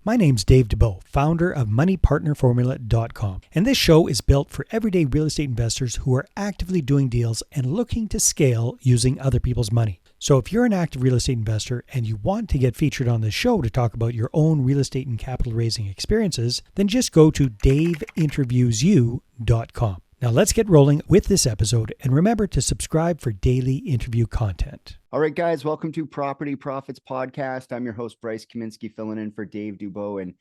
My name's Dave Dubeau, founder of MoneyPartnerFormula.com, and this show is built for everyday real estate investors who are actively doing deals and looking to scale using other people's money. So if you're an active real estate investor and you want to get featured on this show to talk about your own real estate and capital raising experiences, then just go to daveinterviewyou.com. Now let's get rolling with this episode, and remember to subscribe for daily interview content. All right, guys, welcome to Property Profits Podcast. I'm your host, Bryce Kaminsky, filling in for Dave Dubeau. And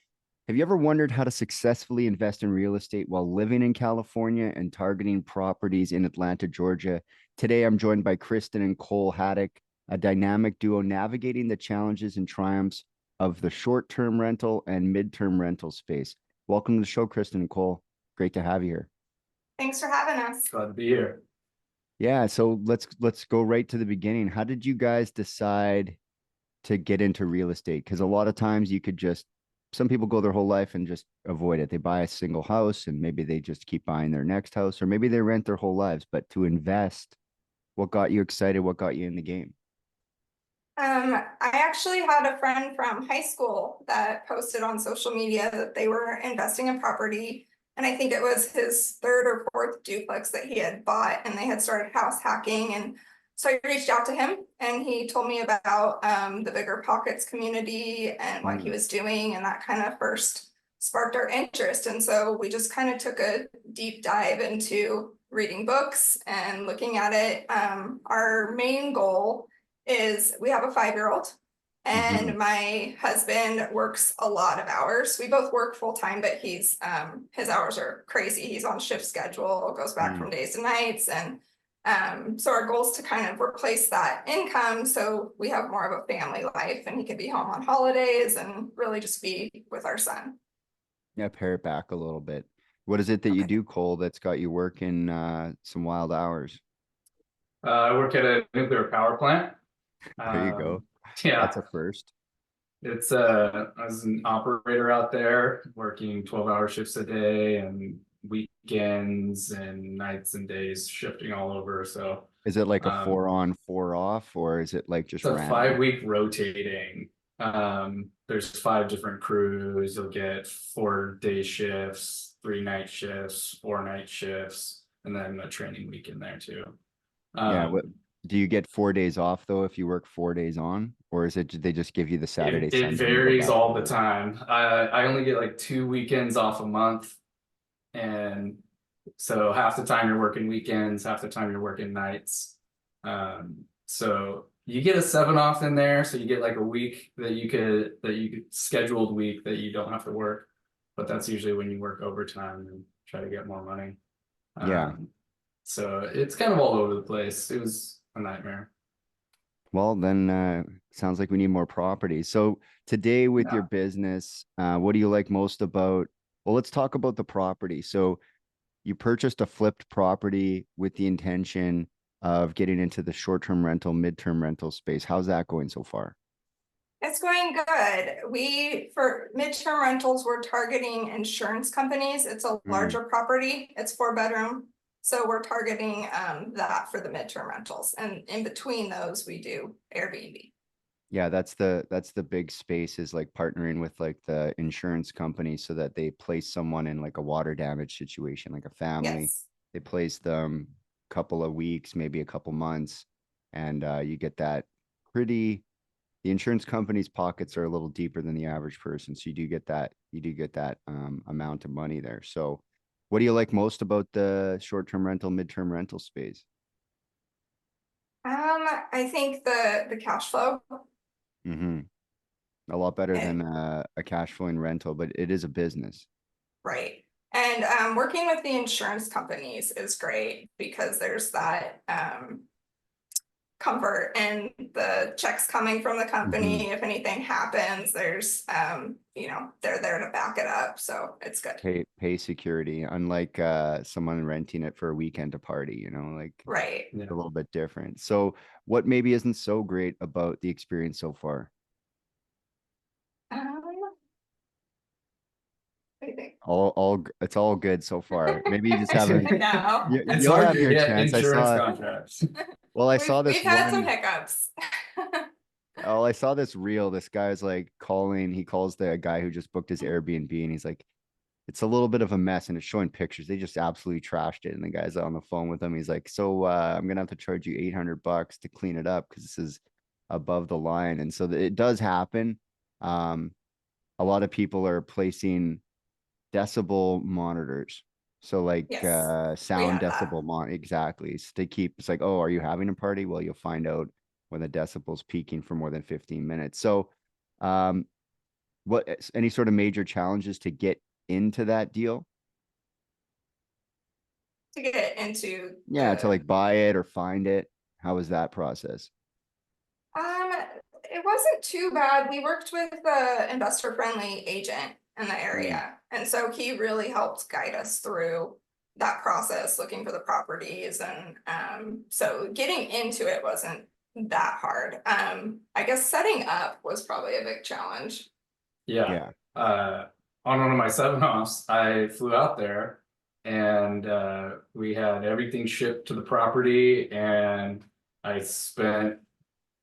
have you ever wondered how to successfully invest in real estate while living in California and targeting properties in Atlanta, Georgia? Today, I'm joined by Krisstin and Cole Hadick, a dynamic duo navigating the challenges and triumphs of the short-term rental and midterm rental space. Welcome to the show, Krisstin and Cole. Great to have you here. Thanks for having us. Glad to be here. Yeah, so let's go right to the beginning. How did you guys decide to get into real estate? Because a lot of times you could some people go their whole life and just avoid it. They buy a single house and maybe they just keep buying their next house, or maybe they rent their whole lives. But to invest, what got you excited? What got you in the game? I actually had a friend from high school that posted on social media that they were investing in property. And I think it was his third or fourth duplex that he had bought, and they had started house hacking. And so I reached out to him and he told me about the Bigger Pockets community and what he was doing. And that kind of first sparked our interest. And so we just kind of took a deep dive into reading books and looking at it. Our main goal is we have a 5-year-old. And my husband works a lot of hours. We both work full time, but his hours are crazy. He's on shift schedule, goes back from days to nights. And so our goal is to kind of replace that income so we have more of a family life and he can be home on holidays and really just be with our son. Yeah, pare it back a little bit. What is it that you do, Cole, that's got you working some wild hours? I work at a nuclear power plant. There you go. Yeah, that's a first. It's I was an operator out there working 12-hour shifts a day and weekends and nights and days, shifting all over. So is it like a 4 on, 4 off, or is it like just it's a random? 5-week rotating? There's 5 different crews. You'll get 4 day shifts, 3 night shifts, 4 night shifts, and then a training week in there too. Do you get 4 days off though if you work 4 days on, or is it they just give you the Saturday? It varies all the time. I only get like 2 weekends off a month, and so half the time you're working weekends, half the time you're working nights. So you get a 7 off in there, so you get like a week that you could scheduled week that you don't have to work, but that's usually when you work overtime and try to get more money. So it's kind of all over the place. It was a nightmare. Well, then sounds like we need more property. So today with your business, what do you like most about? Well, let's talk about the property. So you purchased a flipped property with the intention of getting into the short-term rental, midterm rental space. How's that going so far? It's going good. For midterm rentals, we're targeting insurance companies. It's a larger property. It's 4-bedroom. So we're targeting that for the midterm rentals, and in between those, we do Airbnb. Yeah, that's the big space, is like partnering with like the insurance company so that they place someone in like a water damage situation, like a family. Yes. They place them a couple of weeks, maybe a couple months, and you get that the insurance company's pockets are a little deeper than the average person, so you do get that amount of money there. So what do you like most about the short-term rental, midterm rental space? I think the cash flow. A lot better than a cash flowing rental, but it is a business. Right. And working with the insurance companies is great because there's that comfort and the checks coming from the company. If anything happens, there's they're there to back it up, so it's good. Pay security, unlike someone renting it for a weekend to party, Right. It's a little bit different. So what maybe isn't so great about the experience so far? It's all good so far. Maybe you just haven't. No. You'll have your chance. Insurance contracts. Well, I saw this. We've had some hiccups. oh, I saw this reel. This guy's like calling, he calls the guy who just booked his Airbnb and he's like, it's a little bit of a mess and it's showing pictures. They just absolutely trashed it. And the guy's on the phone with him. He's like, so I'm gonna have to charge you $800 to clean it up because this is above the line. And so it does happen. A lot of people are placing decibel monitors. So like Yes, we sound had that. decibel exactly. So they keep, it's like, oh, are you having a party? Well, you'll find out when the decibel's peaking for more than 15 minutes. So any sort of major challenges to get into that deal? To get into Yeah, to like buy it or find it. How was that process? It wasn't too bad. We worked with the investor friendly agent in the area. And so he really helped guide us through that process, looking for the properties. And so getting into it wasn't that hard. I guess setting up was probably a big challenge. Yeah. On one of my 7 offs, I flew out there and we had everything shipped to the property, and I spent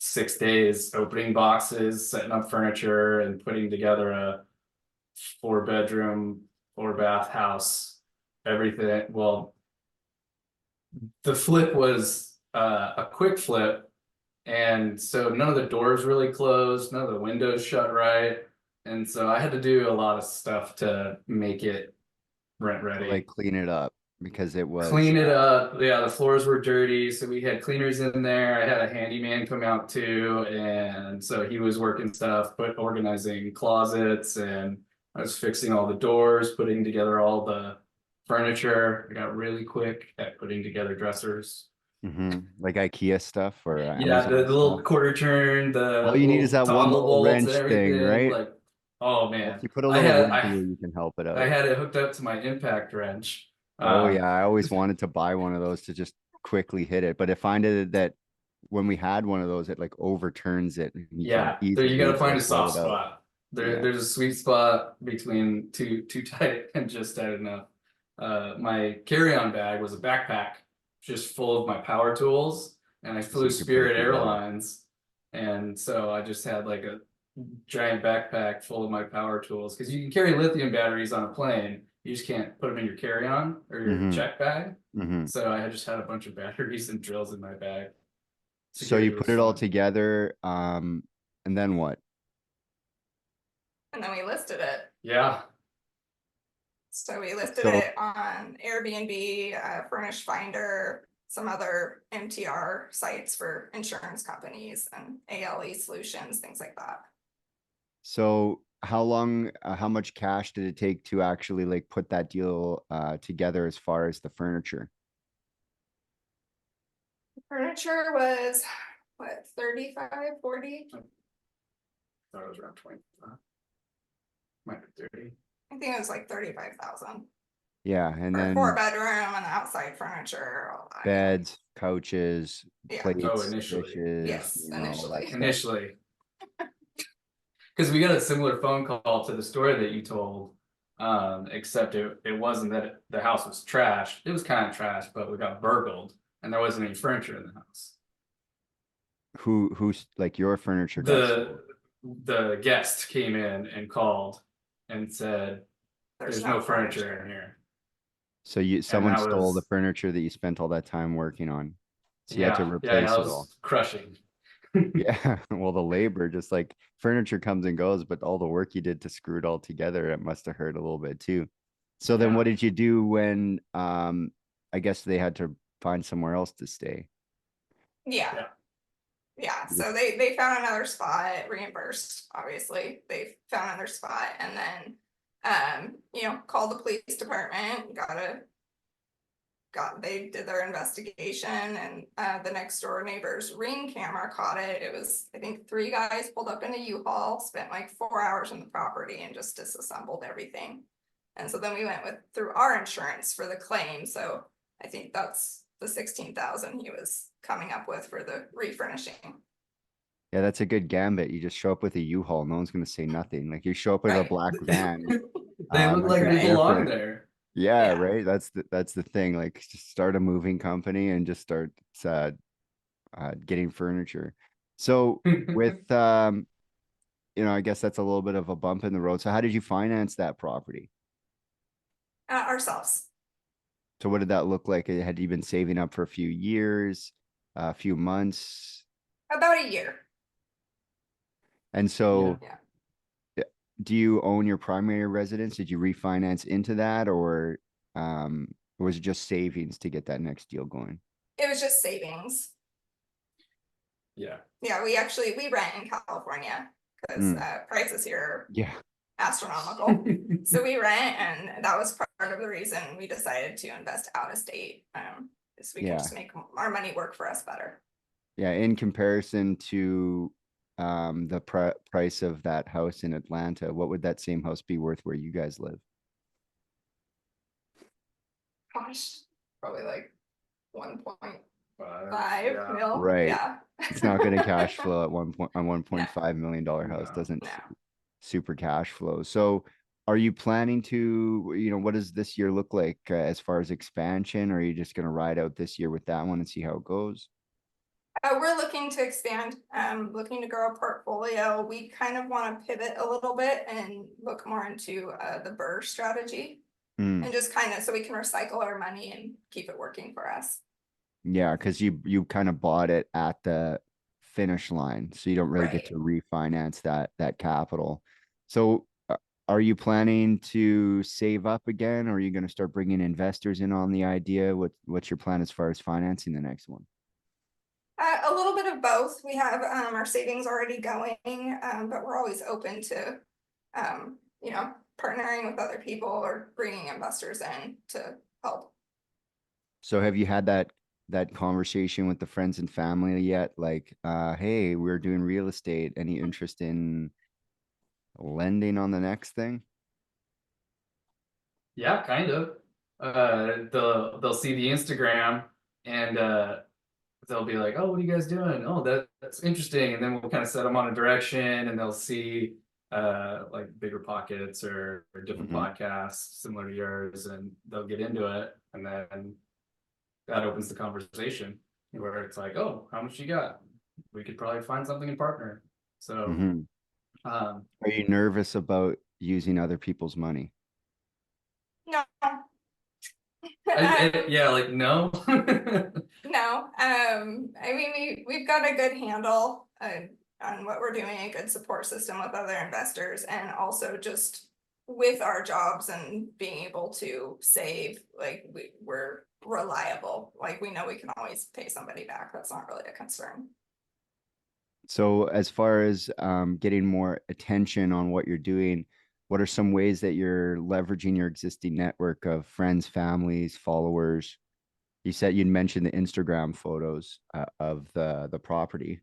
6 days opening boxes, setting up furniture, and putting together a 4-bedroom, 4-bath house. Everything. Well, the flip was a quick flip, and so none of the doors really closed, none of the windows shut right. And so I had to do a lot of stuff to make it rent ready. Like clean it up because it was Clean it up. Yeah, the floors were dirty, so we had cleaners in there. I had a handyman come out too, and so he was working stuff, but organizing closets, and I was fixing all the doors, putting together all the furniture. I got really quick at putting together dressers. like IKEA stuff or Yeah, the Amazon little stuff. quarter turn, All the you need is little that one toggle little bolts and wrench thing, everything. right? Like, oh Well, if man, you put a I little had wrench in I you, you can help it I out. had it hooked up to my impact wrench. Oh yeah, I always wanted to buy one of those to just quickly hit it, but I find it that when we had one of those, it like overturns it. And you Yeah, can there you gotta easily find a just pull soft it out. spot. Yeah. There's a sweet spot between too tight and just tight enough. My carry-on bag was a backpack just full of my power tools, and I So flew you can put it Spirit together. Airlines, and so I just had like a giant backpack full of my power tools, because you can carry lithium batteries on a plane, you just can't put them in your carry-on or your check bag. So I just had a bunch of batteries and drills in my bag. So you Security put was it all fun. together, and then what? And then we listed it. Yeah. So we listed So it on Airbnb, Furnish Finder, some other MTR sites for insurance companies and ALE solutions, things like that. So how much cash did it take to actually like put that deal together as far as the furniture? Furniture was what, 35, 40? I thought it was around 25. Might be 30. I think it was like 35,000 Yeah, and for a then 4-bedroom and the outside furniture, all that. beds, couches, Yeah. plates, Oh, initially. dishes, Yes, all that initially. stuff. Initially. Because we got a similar phone call to the story that you told, except it wasn't that the house was trashed. It was kind of trashed, but we got burgled and there wasn't any furniture in the house. Who's like your furniture got sold? The guest came in and called and said, there's no furniture in here. So someone stole the furniture that you spent all that time working on. So you had to replace it all. Crushing. Yeah, well, the labor, just like furniture comes and goes, but all the work you did to screw it all together, it must have hurt a little bit too. So then what did you do when I guess they had to find somewhere else to stay? Yeah. So they found another spot, reimbursed, obviously. They found another spot and then called the police department, they did their investigation, and the next door neighbor's Ring camera caught it. It was, I think, 3 guys pulled up in a U-Haul, spent like 4 hours on the property and just disassembled everything. And so then we went through our insurance for the claim. So I think that's the 16,000 he was coming up with for the refurnishing. Yeah, that's a good gambit. You just show up with a U-Haul, no one's gonna say nothing. Like you show up with a black van. They look like they belong there. Yeah, right. That's the thing. Like just start a moving company and just start getting furniture. So with, I guess that's a little bit of a bump in the road. So how did you finance that property? Ourselves. So what did that look like? Had you been saving up for a few years, a few months? About a year. And so Yeah. do you own your primary residence? Did you refinance into that, or was it just savings to get that next deal going? It was just savings. Yeah. Yeah, we rent in California because prices here Yeah. are astronomical. So we rent, and that was part of the reason we decided to invest out of state. Is we can just make our money work for us better. Yeah, in comparison to the price of that house in Atlanta, what would that same house be worth where you guys live? Gosh, probably like 1.5 Yeah. mil. Right. Yeah. It's not going to cash flow at $1.5 million house. No. Doesn't No. super cash flow. So are you planning to, what does this year look like as far as expansion? Or are you just going to ride out this year with that one and see how it goes? We're looking to expand, looking to grow a portfolio. We kind of want to pivot a little bit and look more into the BRRRR strategy, and just kind of so we can recycle our money and keep it working for us. Yeah, because you kind of bought it at the finish line, so you don't really get to refinance that capital. So are you planning to save up again, or are you going to start bringing investors in on the idea? What's your plan as far as financing the next one? A little bit of both. We have our savings already going, but we're always open to, partnering with other people or bringing investors in to help. So have you had that conversation with the friends and family yet? Like, hey, we're doing real estate. Any interest in lending on the next thing? Yeah, kind of. They'll see the Instagram and they'll be like, "Oh, what are you guys doing? Oh, that's interesting." And then we'll kind of set them on a direction, and they'll see like Bigger Pockets or different podcasts similar to yours, and they'll get into it, and then that opens the conversation where it's like, "Oh, how much you got? We could probably find something in partner." So, Are you nervous about using other people's money? No. yeah, like no. No. I mean, we've got a good handle on what we're doing, a good support system with other investors, and also just with our jobs and being able to save, like we're reliable. Like we know we can always pay somebody back. That's not really a concern. So as far as getting more attention on what you're doing, what are some ways that you're leveraging your existing network of friends, families, followers? You said you'd mentioned the Instagram photos of the property.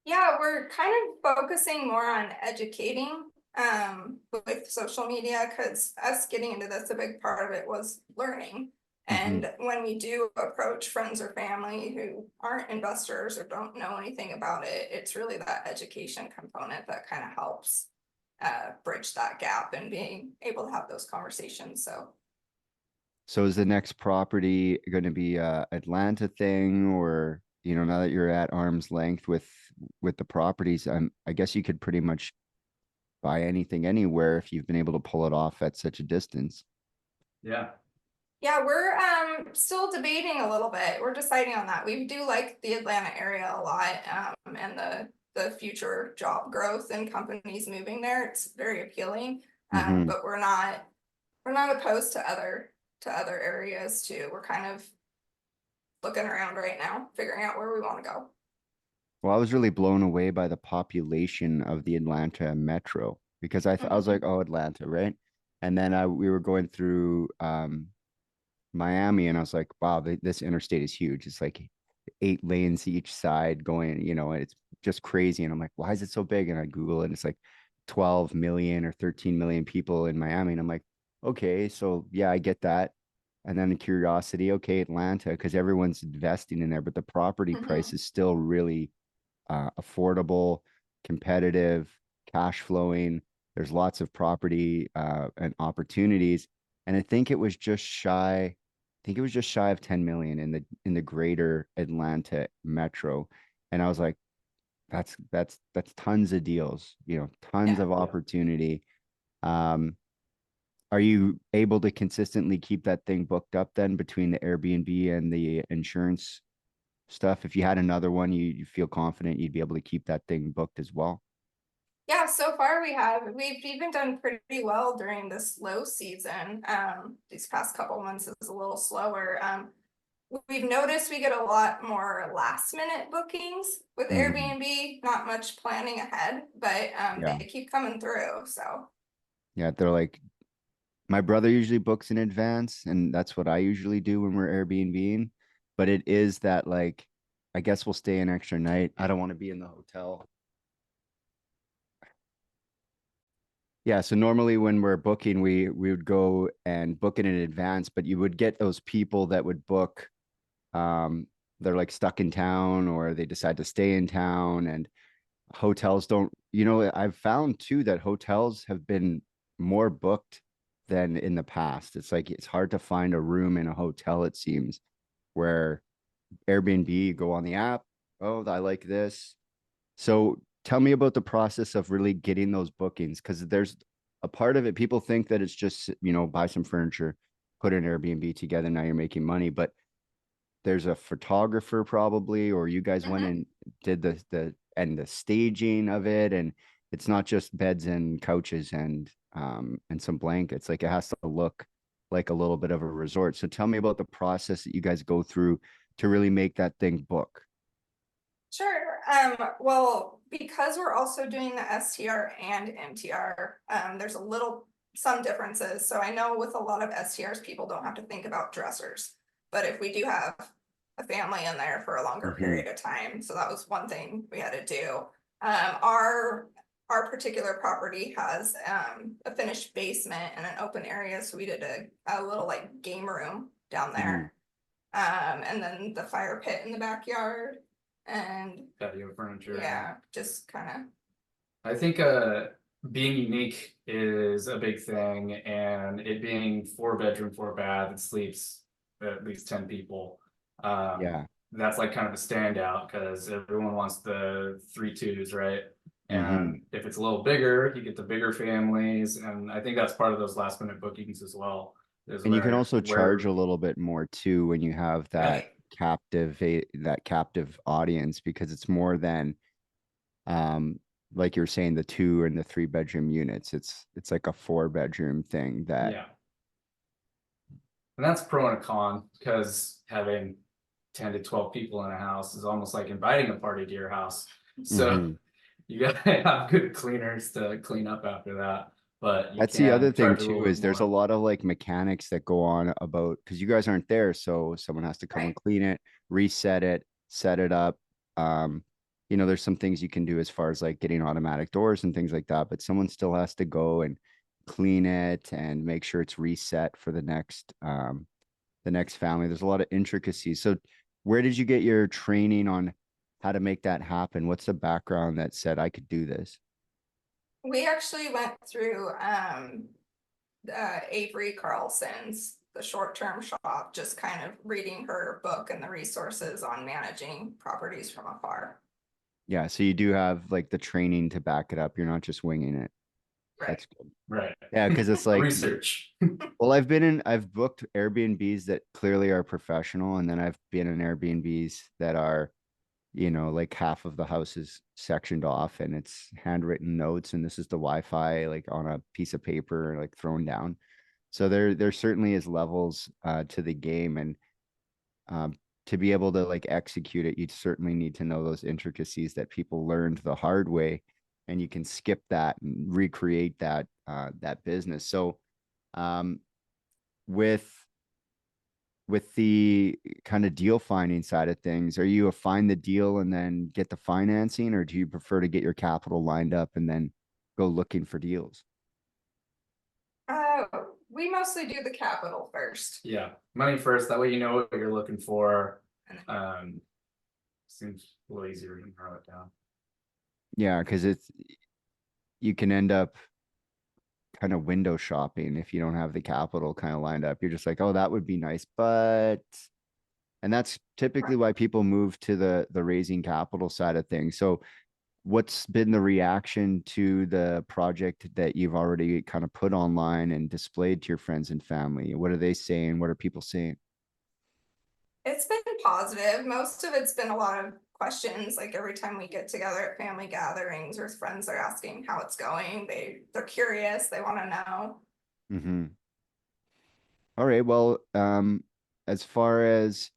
Yeah, we're kind of focusing more on educating with social media, because us getting into this, a big part of it was learning. And when we do approach friends or family who aren't investors or don't know anything about it, it's really that education component that kind of helps bridge that gap and being able to have those conversations. So is the next property going to be a Atlanta thing, or now that you're at arm's length with the properties, I guess you could pretty much buy anything anywhere if you've been able to pull it off at such a distance. Yeah. Yeah, we're still debating a little bit. We're deciding on that. We do like the Atlanta area a lot, and the future job growth and companies moving there. It's very appealing. But we're not opposed to other areas too. We're kind of looking around right now, figuring out where we want to go. Well, I was really blown away by the population of the Atlanta metro, because I was like, oh, Atlanta, right? And then we were going through Miami, and I was like, wow, this interstate is huge. It's like 8 lanes each side going, and it's just crazy. And I'm like, why is it so big? And I Google it, and it's like 12 million or 13 million people in Miami. And I'm like, okay, so yeah, I get that. And then the curiosity, okay, Atlanta, because everyone's investing in there, but the property price is still really affordable, competitive, cash flowing. There's lots of property and opportunities. And I think it was just shy of 10 million in the greater Atlanta metro. And I was like, that's tons of deals, you know, tons Yeah. of opportunity. Are you able to consistently keep that thing booked up then between the Airbnb and the insurance stuff? If you had another one, you feel confident you'd be able to keep that thing booked as well? Yeah, so far we've even done pretty well during this low season. These past couple months is a little slower. We've noticed we get a lot more last minute bookings with Mhm. Airbnb, not much planning ahead, but Yeah. they keep coming through, so. Yeah. They're like, my brother usually books in advance, and that's what I usually do when we're Airbnb. But it is that, like, I guess we'll stay an extra night. I don't want to be in the hotel. Yeah, so normally when we're booking, we would go and book it in advance, but you would get those people that would book, um, they're like stuck in town or they decide to stay in town, and hotels don't, you know, I've found too that hotels have been more booked than in the past. It's like it's hard to find a room in a hotel, it seems, where Airbnb, you go on the app, oh, I like this. So tell me about the process of really getting those bookings, because there's a part of it, people think that it's just, you know, buy some furniture, put an Airbnb together, now you're making money. But there's a photographer probably, or you guys went and did the staging of it, and it's not just beds and couches and some blankets. Like, it has to look like a little bit of a resort. So tell me about the process that you guys go through to really make that thing book. Sure. Well, because we're also doing the STR and MTR, there's some differences. So I know with a lot of STRs, people don't have to think about dressers, but if we do have a family in there for a longer period of time, so that was one thing we had to do. Our particular property has a finished basement and an open area, so we did a little like game room down there. And then the fire pit in the backyard. And Patio furniture. yeah, just kind of. I think being unique is a big thing, and it being 4 bedroom, 4 bath, it sleeps at least 10 people. Yeah. That's like kind of a standout because everyone wants the 3 2s, right? And if it's a little bigger, you get the bigger families, and I think that's part of those last minute bookings as well. And you can also charge a little bit more too when you have that captive audience, because it's more than, like you were saying, the 2 and the 3 bedroom units. It's like a 4 bedroom thing that. Yeah. And that's pro and a con, because having 10 to 12 people in a house is almost like inviting a party to your house. So you gotta have good cleaners to clean up after that. But you That's the other can thing charge a little too, bit is there's a more. lot of like mechanics that go on about, because you guys aren't there, so someone has to come and clean it, reset it, set it up. You know, there's some things you can do as far as like getting automatic doors and things like that, but someone still has to go and clean it and make sure it's reset for the next family. There's a lot of intricacies. So where did you get your training on how to make that happen? What's the background that said I could do this? We actually went through Avery Carlson's The Short-Term Shop, just kind of reading her book and the resources on managing properties from afar. Yeah, so you do have like the training to back it up. You're not just winging it. Right. That's good. Right. Yeah, because it's like research. Well, I've booked Airbnbs that clearly are professional, and then I've been in Airbnbs that are, you know, like half of the house is sectioned off and it's handwritten notes, and this is the Wi-Fi like on a piece of paper, like thrown down. So there certainly is levels to the game, and to be able to like execute it, you certainly need to know those intricacies that people learned the hard way, and you can skip that and recreate that business. So um, with the kind of deal finding side of things, are you a find the deal and then get the financing, or do you prefer to get your capital lined up and then go looking for deals? We mostly do the capital first. Yeah, money first. That way you know what you're looking for. Seems a little easier to narrow it down. Yeah, because you can end up kind of window shopping if you don't have the capital kind of lined up. You're just like, oh, that would be nice, but And that's typically why people move to the raising capital side of things. So what's been the reaction to the project that you've already kind of put online and displayed to your friends and family? What are they saying? What are people saying? It's been positive. Most of it's been a lot of questions. Like every time we get together at family gatherings or friends are asking how it's going. They're curious. They want to know. Mm-hmm. All right. Well, as far as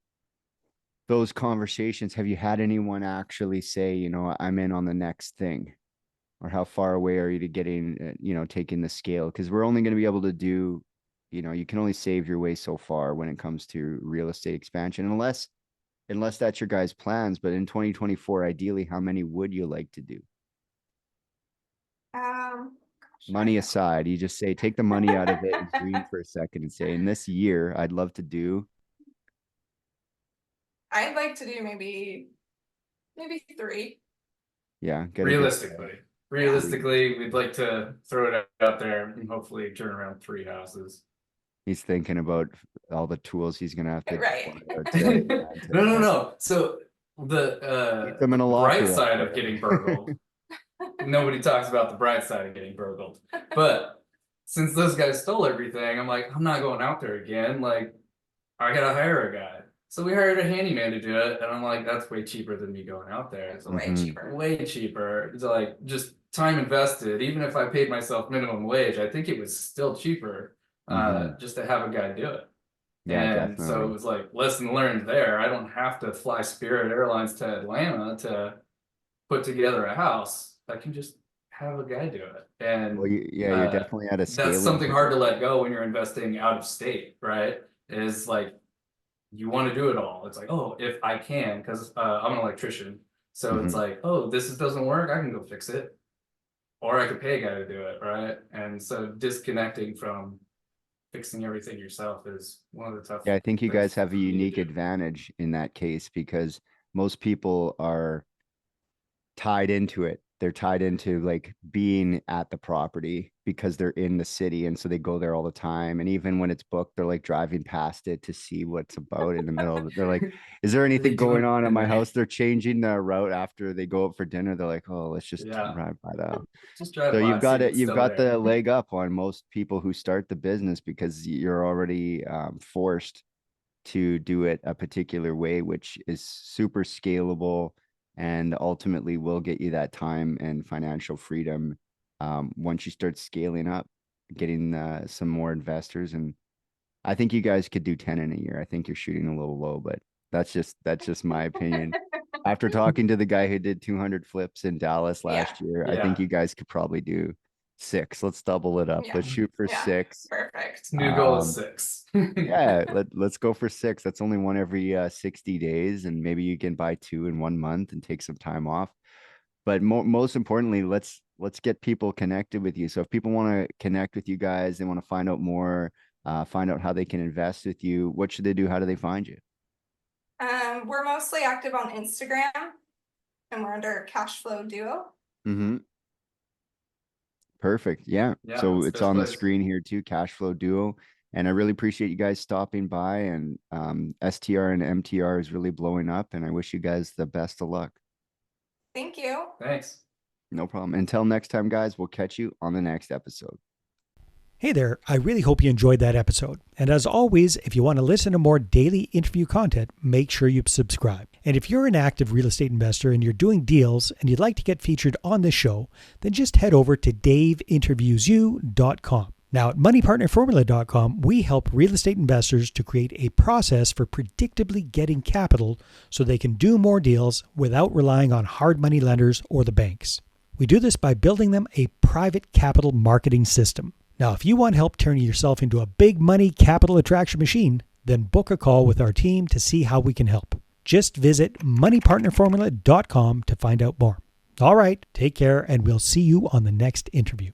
those conversations, have you had anyone actually say, you know, I'm in on the next thing? Or how far away are you to getting, you know, taking the scale? Because we're only going to be able to do, you know, you can only save your way so far when it comes to real estate expansion, unless that's your guys' plans. But in 2024, ideally, how many would you like to do? Gosh, Money aside, you just say, take the money out of it and dream for a second and say, in this year, I'd love to do. I'd like to do maybe 3. Yeah. Realistically, we'd like to throw it out there and hopefully turn around 3 houses. He's thinking about all the tools he's gonna have to. Right. No. So the Keep them in a locker bright up side there. of getting burgled. Nobody talks about the bright side of getting burgled. But since those guys stole everything, I'm like, I'm not going out there again. Like, I gotta hire a guy. So we hired a handyman to do it, and I'm like, that's way cheaper than me going out there. It's Way cheaper. way cheaper. It's like just time invested. Even if I paid myself minimum wage, I think it was still cheaper just to have a guy do it. Yeah, And definitely. so it was like lesson learned there. I don't have to fly Spirit Airlines to Atlanta to put together a house. I can just have a guy do it. And well, you're definitely at a scale. that's something hard to let go when you're investing out of state, right? Is like you want to do it all. It's like, oh, if I can, because I'm an electrician. So it's like, oh, this doesn't work, I can go fix it. Or I could pay a guy to do it, right? And so disconnecting from fixing everything yourself is one of the tough. Yeah, I think you guys have a for me to unique do. advantage in that case because most people are tied into it. They're tied into like being at the property because they're in the city. And so they go there all the time. And even when it's booked, they're like driving past it to see what's about in the middle of it. They're like, is there anything going on at my house? They're changing the route after they go out for dinner. They're like, oh, let's just drive by that. Just drive So by, you've got see it. what's You've still got there. the leg up on most people who start the business because you're already forced to do it a particular way, which is super scalable and ultimately will get you that time and financial freedom once you start scaling up, getting some more investors. And I think you guys could do 10 in a year. I think you're shooting a little low, but that's just my opinion. After talking to the guy who did 200 flips in Dallas last year, I think you guys could probably do 6. Let's double it up. Let's shoot for 6. Perfect. New goal is 6. Yeah, let's go for 6. That's only one every 60 days, and maybe you can buy 2 in 1 month and take some time off. But most importantly, let's get people connected with you. So if people want to connect with you guys, they want to find out more, find out how they can invest with you, what should they do? How do they find you? We're mostly active on Instagram, and we're under Cashflow Duo. Mm-hmm. Perfect. Yeah. So it's on the screen here too, Cashflow Duo. And I really appreciate you guys stopping by, and STR and MTR is really blowing up, and I wish you guys the best of luck. Thank you. Thanks. No problem. Until next time, guys, we'll catch you on the next episode. Hey there, I really hope you enjoyed that episode. And as always, if you want to listen to more daily interview content, make sure you subscribe. And if you're an active real estate investor and you're doing deals and you'd like to get featured on this show, then just head over to daveinterviewyou.com. Now at moneypartnerformula.com, we help real estate investors to create a process for predictably getting capital so they can do more deals without relying on hard money lenders or the banks. We do this by building them a private capital marketing system. Now, if you want help turning yourself into a big money capital attraction machine, then book a call with our team to see how we can help. Just visit moneypartnerformula.com to find out more. All right, take care, and we'll see you on the next interview.